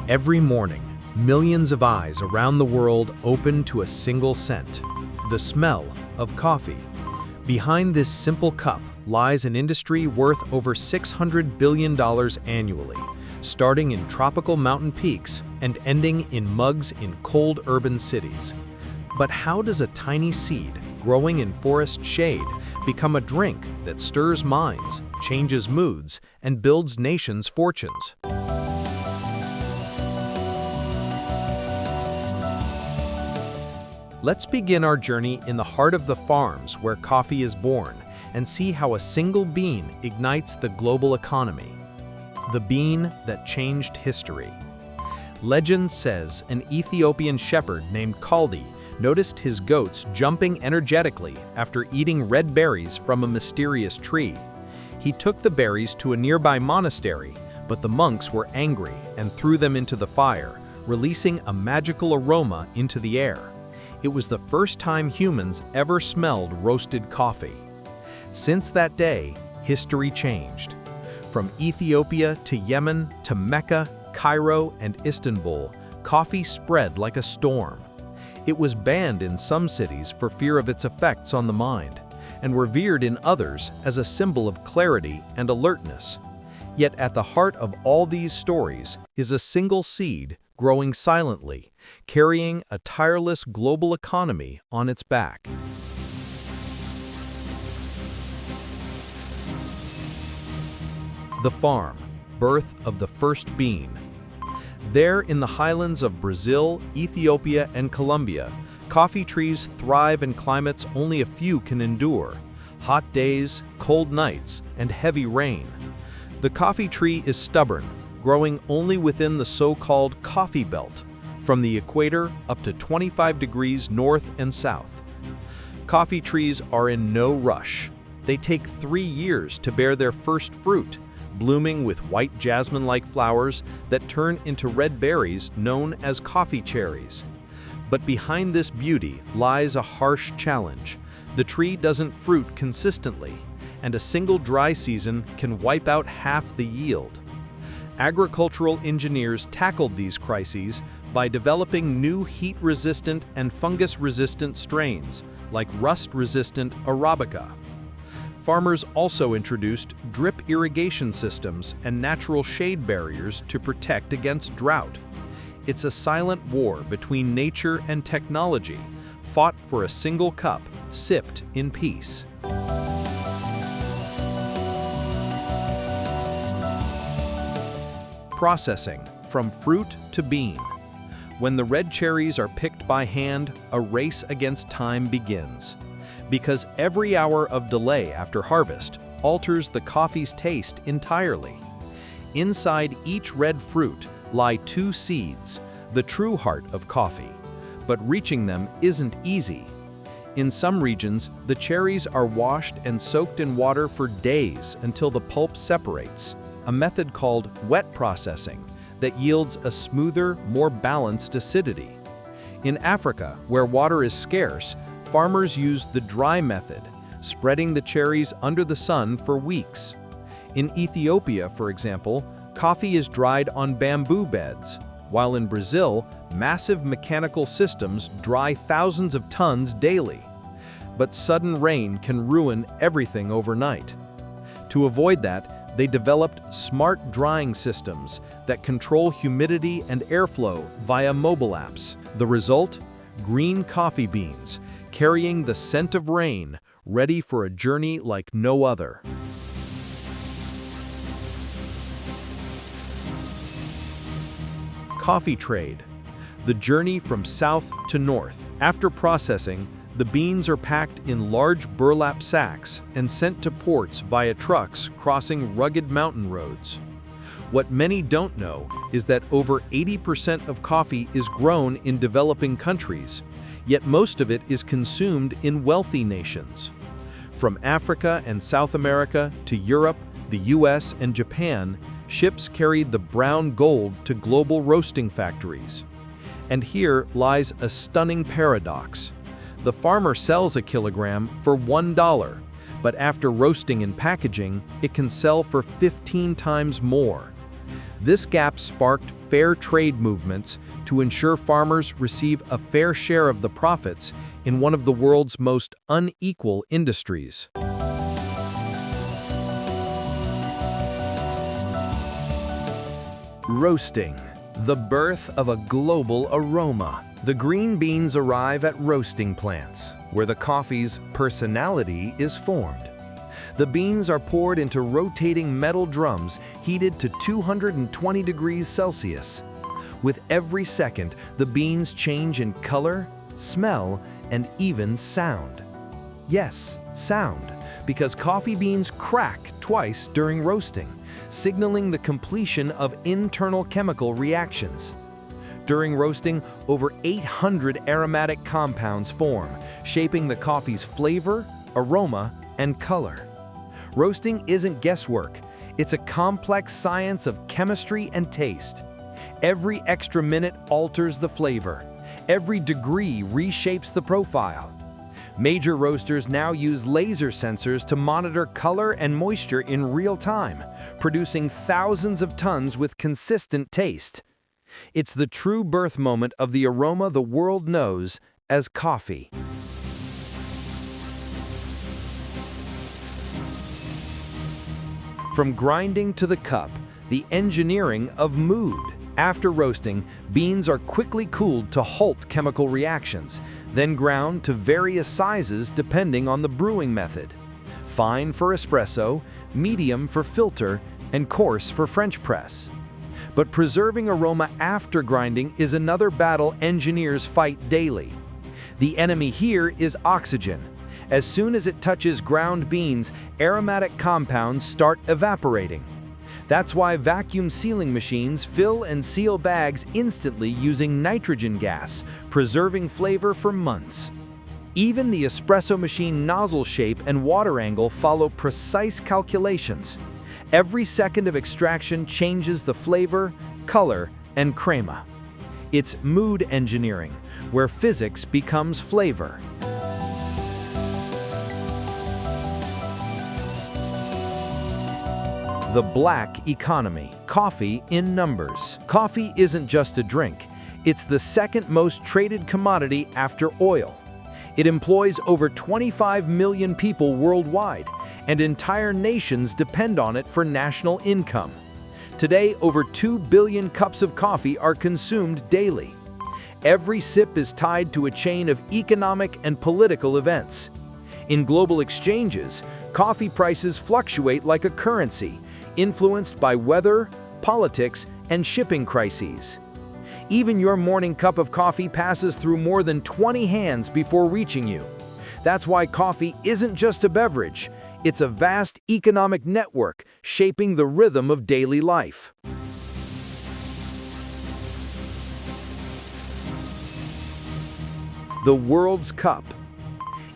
Every morning, millions of eyes around the world open to a single scent, the smell of coffee. Behind this simple cup lies an industry worth over $600 billion annually, starting in tropical mountain peaks and ending in mugs in cold urban cities. But how does a tiny seed growing in forest shade become a drink that stirs minds, changes moods, and builds nations' fortunes? Let's begin our journey in the heart of the farms where coffee is born and see how a single bean ignites the global economy. The bean that changed history. Legend says an Ethiopian shepherd named Kaldi noticed his goats jumping energetically after eating red berries from a mysterious tree. He took the berries to a nearby monastery, but the monks were angry and threw them into the fire, releasing a magical aroma into the air. It was the first time humans ever smelled roasted coffee. Since that day, history changed. From Ethiopia to Yemen to Mecca, Cairo, and Istanbul, coffee spread like a storm. It was banned in some cities for fear of its effects on the mind, and revered in others as a symbol of clarity and alertness. Yet at the heart of all these stories is a single seed growing silently, carrying a tireless global economy on its back. The farm, birth of the first bean. There in the highlands of Brazil, Ethiopia, and Colombia, coffee trees thrive in climates only a few can endure: hot days, cold nights, and heavy rain. The coffee tree is stubborn, growing only within the so-called coffee belt, from the equator up to 25 degrees north and south. Coffee trees are in no rush. They take 3 years to bear their first fruit, blooming with white jasmine-like flowers that turn into red berries known as coffee cherries. But behind this beauty lies a harsh challenge. The tree doesn't fruit consistently, and a single dry season can wipe out half the yield. Agricultural engineers tackled these crises by developing new heat-resistant and fungus-resistant strains, like rust-resistant Arabica. Farmers also introduced drip irrigation systems and natural shade barriers to protect against drought. It's a silent war between nature and technology, fought for a single cup, sipped in peace. Processing, from fruit to bean. When the red cherries are picked by hand, a race against time begins. Because every hour of delay after harvest alters the coffee's taste entirely. Inside each red fruit lie 2 seeds, the true heart of coffee. But reaching them isn't easy. In some regions, the cherries are washed and soaked in water for days until the pulp separates, a method called wet processing that yields a smoother, more balanced acidity. In Africa, where water is scarce, farmers use the dry method, spreading the cherries under the sun for weeks. In Ethiopia, for example, coffee is dried on bamboo beds, while in Brazil, massive mechanical systems dry thousands of tons daily. But sudden rain can ruin everything overnight. To avoid that, they developed smart drying systems that control humidity and airflow via mobile apps. The result? Green coffee beans, carrying the scent of rain, ready for a journey like no other. Coffee trade. The journey from south to north. After processing, the beans are packed in large burlap sacks and sent to ports via trucks crossing rugged mountain roads. What many don't know is that over 80% of coffee is grown in developing countries, yet most of it is consumed in wealthy nations. From Africa and South America to Europe, the US, and Japan, ships carried the brown gold to global roasting factories. And here lies a stunning paradox. The farmer sells a kilogram for $1, but after roasting and packaging, it can sell for 15 times more. This gap sparked fair trade movements to ensure farmers receive a fair share of the profits in one of the world's most unequal industries. Roasting, the birth of a global aroma. The green beans arrive at roasting plants, where the coffee's personality is formed. The beans are poured into rotating metal drums heated to 220 degrees Celsius. With every second, the beans change in color, smell, and even sound. Yes, sound, because coffee beans crack twice during roasting, signaling the completion of internal chemical reactions. During roasting, over 800 aromatic compounds form, shaping the coffee's flavor, aroma, and color. Roasting isn't guesswork. It's a complex science of chemistry and taste. Every extra minute alters the flavor. Every degree reshapes the profile. Major roasters now use laser sensors to monitor color and moisture in real time, producing thousands of tons with consistent taste. It's the true birth moment of the aroma the world knows as coffee. From grinding to the cup, the engineering of mood. After roasting, beans are quickly cooled to halt chemical reactions, then ground to various sizes depending on the brewing method. Fine for espresso, medium for filter, and coarse for French press. But preserving aroma after grinding is another battle engineers fight daily. The enemy here is oxygen. As soon as it touches ground beans, aromatic compounds start evaporating. That's why vacuum sealing machines fill and seal bags instantly using nitrogen gas, preserving flavor for months. Even the espresso machine nozzle shape and water angle follow precise calculations. Every second of extraction changes the flavor, color, and crema. It's mood engineering, where physics becomes flavor. The black economy. Coffee in numbers. Coffee isn't just a drink. It's the second most traded commodity after oil. It employs over 25 million people worldwide, and entire nations depend on it for national income. Today, over 2 billion cups of coffee are consumed daily. Every sip is tied to a chain of economic and political events. In global exchanges, coffee prices fluctuate like a currency, influenced by weather, politics, and shipping crises. Even your morning cup of coffee passes through more than 20 hands before reaching you. That's why coffee isn't just a beverage, it's a vast economic network shaping the rhythm of daily life. The world's cup.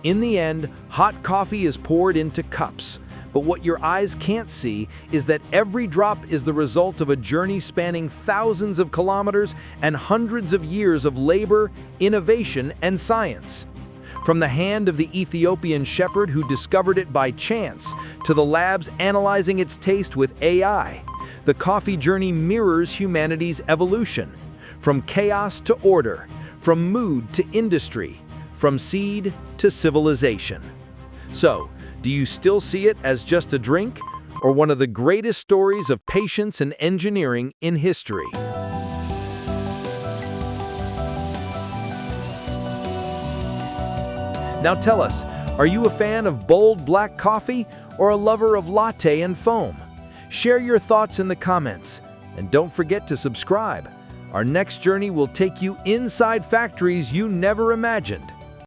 In the end, hot coffee is poured into cups. But what your eyes can't see is that every drop is the result of a journey spanning thousands of kilometers and hundreds of years of labor, innovation, and science. From the hand of the Ethiopian shepherd who discovered it by chance to the labs analyzing its taste with AI, the coffee journey mirrors humanity's evolution. From chaos to order, from mood to industry, from seed to civilization. So, do you still see it as just a drink, or one of the greatest stories of patience and engineering in history? Now tell us, are you a fan of bold black coffee or a lover of latte and foam? Share your thoughts in the comments, and don't forget to subscribe. Our next journey will take you inside factories you never imagined.